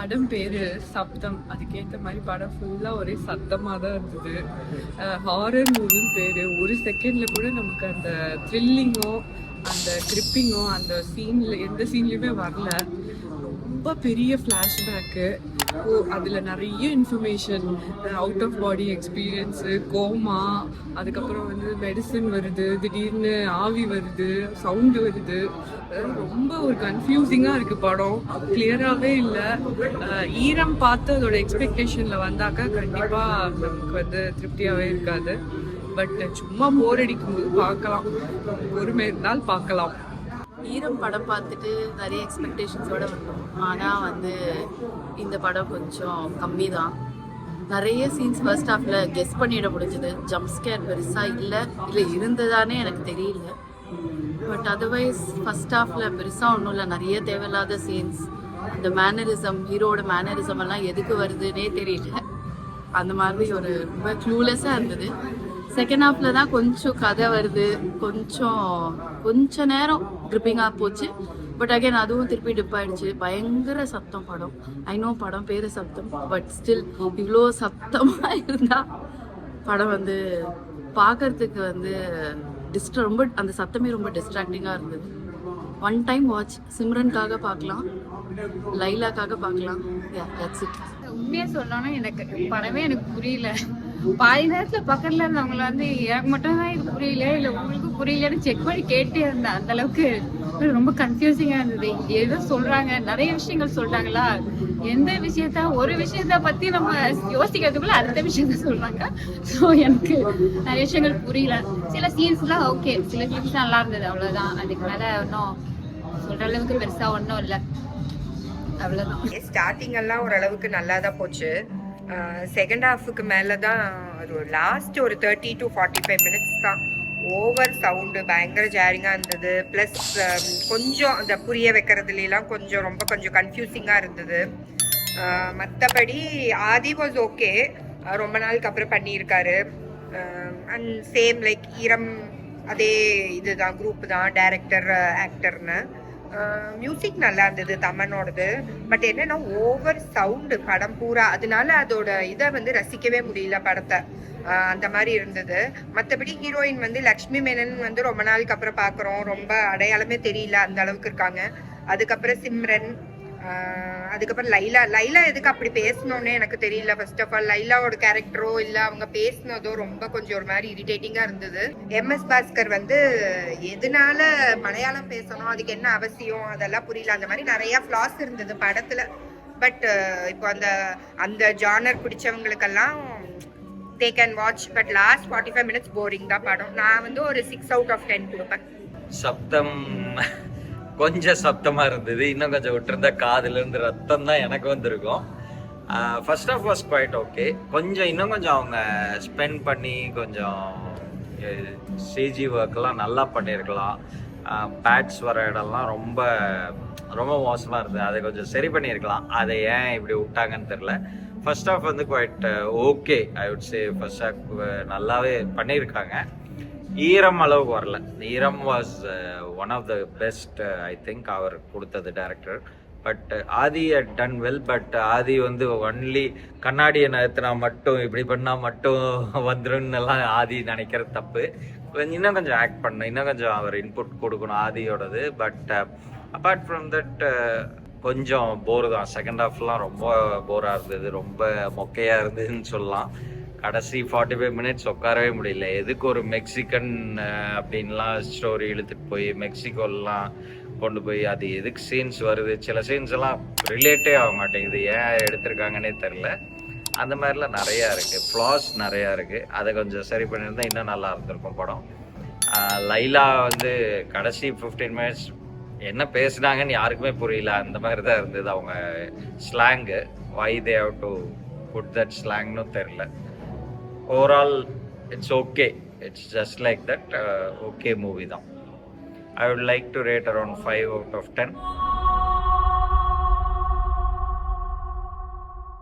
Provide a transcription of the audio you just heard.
படம் பேரு சப்தம். அதுக்கேற்ற மாதிரி படம் ஃபுல்லா ஒரே சத்தமாக தான் இருந்தது. ஹாரர் மூவின்னு பேரு. ஒரு செகண்ட்ல கூட நமக்கு அந்த த்ரில்லிங்கோ அந்த கிரிப்பிங்கோ அந்த சீன்ல எந்த சீன்லயுமே வரல. ரொம்ப பெரிய ஃப்ளாஷ்பேக்கு. அதில் நிறைய information, out of body experience, coma, அதுக்கப்புறம் வந்து மெடிசன் வருது, திடீர்னு ஆவி வருது, சவுண்டு வருது. ரொம்ப ஒரு கன்ஃபியூசிங்காக இருக்குது படம். கிளியராகவே இல்லை. ஈரம் பார்த்து அதோட எக்ஸ்பெக்டேஷனில் வந்தாக்கா கண்டிப்பாக நமக்கு வந்து திருப்தியாகவே இருக்காது. பட் சும்மா போர் அடிக்கும்போது பார்க்கலாம், பொறுமை இருந்தால் பார்க்கலாம். ஈரம் படம் பார்த்துட்டு நிறைய எக்ஸ்பெக்டேஷன்ஸோடு வந்தோம். ஆனால் வந்து இந்த படம் கொஞ்சம் கம்மி தான். நிறைய சீன்ஸ் ஃபர்ஸ்ட் ஹாஃபில் கெஸ் பண்ணிட முடிஞ்சது. ஜம்ப் ஸ்கேர் பெருசாக இல்லை இருந்ததானே எனக்கு தெரியல. பட் அதர்வைஸ் ஃபர்ஸ்ட் ஹாஃபில் பெருசாக ஒன்றும் இல்லை. நிறைய தேவையில்லாத சீன்ஸ், அந்த மேனரிசம், ஹீரோட மேனரிசம் எல்லாம் எதுக்கு வருதுன்னே தெரியல. அந்த மாதிரி ஒரு ரொம்ப க்ளூலெஸ்ஸாக இருந்தது. செகண்ட் ஹாஃபில் தான் கொஞ்சம் கதை வருது, கொஞ்ச நேரம் ட்ரிப்பிங்காக போச்சு. பட் அகைன் அதுவும் திருப்பி டிப் ஆயிடுச்சு. பயங்கர சத்தம் படம். ஐநோ படம் பேர் சப்தம், பட் ஸ்டில் இவ்வளோ சத்தமாக இருந்தால் படம் வந்து பார்க்கறதுக்கு வந்து ரொம்ப அந்த சத்தமே ரொம்ப டிஸ்ட்ராக்டிங்காக இருந்தது. One time watch. சிம்ரனுக்காக பார்க்கலாம், லைலாக்காக பார்க்கலாம். உண்மையாக சொல்லணும்னா எனக்கு படமே எனக்கு புரியல. பாதி நேரத்தில் பக்கத்தில் இருந்தவங்களை வந்து எனக்கு மட்டும் தான் இது புரியல இல்லை உங்களுக்கு புரியலன்னு செக் பண்ணி கேட்டே இருந்தேன். அந்த அளவுக்கு ரொம்ப கன்ஃபியூசிங்காக இருந்தது. ஏதோ சொல்கிறாங்க, நிறைய விஷயங்கள் சொல்கிறாங்களா, எந்த விஷயத்த ஒரு விஷயத்த பற்றி நம்ம யோசிக்கிறதுக்குள்ள அடுத்த விஷயத்த சொல்கிறாங்க. ஸோ எனக்கு நிறைய விஷயங்கள் புரியல. சில சீன்ஸ்லாம் ஓகே, சில சீன்ஸ் நல்லா இருந்தது, அவ்வளோதான். அதுக்கு மேலே ஒன்றும் சொல்கிற அளவுக்கு பெருசாக ஒன்றும் இல்லை, அவ்வளோதான். ஸ்டார்டிங் எல்லாம் ஓரளவுக்கு நல்லா தான் போச்சு. செகண்ட் ஹாஃபுக்கு மேலே தான் ஒரு லாஸ்ட் ஒரு 30 to 45 மினிட்ஸ் தான் ஓவர் சவுண்டு பயங்கர ஜேரிங்காக இருந்தது. ப்ளஸ் கொஞ்சம் அந்த புரிய வைக்கிறதுலாம் கொஞ்சம் கன்ஃபியூசிங்காக இருந்தது. மற்றபடி ஆதி வாஸ் ஓகே, ரொம்ப நாளுக்கு அப்புறம் பண்ணியிருக்காரு. அண்ட் சேம் லைக் ஈரம் அதே இதுதான், குரூப் தான், டைரக்டர் ஆக்டர்னு. மியூசிக் நல்லா இருந்தது தமனோடது. பட் என்னன்னா ஓவர் சவுண்டு படம் பூரா, அதனால அதோட இதை வந்து ரசிக்கவே முடியல படத்தை. அந்த மாதிரி இருந்தது. மற்றபடி ஹீரோயின் வந்து லக்ஷ்மி மேனன் வந்து ரொம்ப நாளுக்கு அப்புறம் பார்க்குறோம். ரொம்ப அடையாளமே தெரியல, அந்த அளவுக்கு இருக்காங்க. அதுக்கப்புறம் சிம்ரன், அதுக்கப்புறம் லைலா எதுக்கு அப்படி பேசணும்னே எனக்கு தெரியல. ஃபர்ஸ்ட் ஆஃப் ஆல் லைலாவோட கேரக்டரோ இல்லை அவங்க பேசினதோ ரொம்ப கொஞ்சம் ஒரு மாதிரி இரிட்டேட்டிங்காக இருந்தது. MS பாஸ்கர் வந்து எதனால மலையாளம் பேசணும், அதுக்கு என்ன அவசியம், அதெல்லாம் புரியல. அந்த மாதிரி நிறைய ஃப்ளாஸ் இருந்தது படத்தில். பட் இப்போ அந்த ஜானர் பிடிச்சவங்களுக்கெல்லாம் they can watch. But last 45 minutes boring தான் படம். நான் வந்து ஒரு 6 out of 10 கொடுப்பேன். சப்தம் கொஞ்சம் சப்தமாக இருந்தது. இன்னும் கொஞ்சம் விட்டுருந்தா காதுல இருந்து ரத்தம் தான் எனக்கு வந்திருக்கும். First half was quite okay. இன்னும் கொஞ்சம் அவங்க ஸ்பெண்ட் பண்ணி கொஞ்சம் சிஜி ஒர்க்கெல்லாம் நல்லா பண்ணியிருக்கலாம். பேட்ஸ் வர இடம்லாம் ரொம்ப ரொம்ப மோசமாக இருந்தது. அதை கொஞ்சம் சரி பண்ணியிருக்கலாம். அதை ஏன் இப்படி விட்டாங்கன்னு தெரில. ஃபர்ஸ்ட் ஆஃப் வந்து quite okay, I would say first half நல்லாவே பண்ணியிருக்காங்க. ஈரம் அளவுக்கு வரல. Eeram was one of the best I think அவர் கொடுத்தது director. But Aadhi done well. But Aadhi வந்து ஒன்லி கண்ணாடியை நகர்த்தினா மட்டும், இப்படி பண்ணால் மட்டும் வந்துருன்னெல்லாம் ஆதி நினைக்கிறது தப்பு. இன்னும் கொஞ்சம் ஆக்ட் பண்ணணும், இன்னும் கொஞ்சம் அவர் இன்புட் கொடுக்கணும் ஆதியோடது. பட் அப்பார்ட் ஃப்ரம் தட் கொஞ்சம் போர் தான். செகண்ட் ஹாஃப்லாம் ரொம்ப போராக இருந்தது, ரொம்ப மொக்கையாக இருந்ததுன்னு சொல்லலாம். கடைசி 45 மினிட்ஸ் உட்காரவே முடியல. எதுக்கு ஒரு மெக்சிகன் அப்படின்லாம் ஸ்டோரி இழுத்துட்டு போய் மெக்சிகோலாம் கொண்டு போய் அது எதுக்கு சீன்ஸ் வருது. சில சீன்ஸ் எல்லாம் ரிலேட்டே ஆக மாட்டேங்குது, ஏன் எடுத்திருக்காங்கன்னே தெரில. அந்த மாதிரிலாம் நிறையா இருக்குது, ஃப்ளாஸ் நிறையா இருக்குது. அதை கொஞ்சம் சரி பண்ணியிருந்தால் இன்னும் நல்லா இருந்திருக்கும் படம். லைலா வந்து கடைசி 15 மினிட்ஸ் என்ன பேசுனாங்கன்னு யாருக்குமே புரியல. அந்த மாதிரி தான் இருந்தது அவங்க slang. Why they have to put that ஸ்லாங்னு தெரில. Overall it's okay, it's just like that okay movie தான். I would like to rate around 5 out of 10.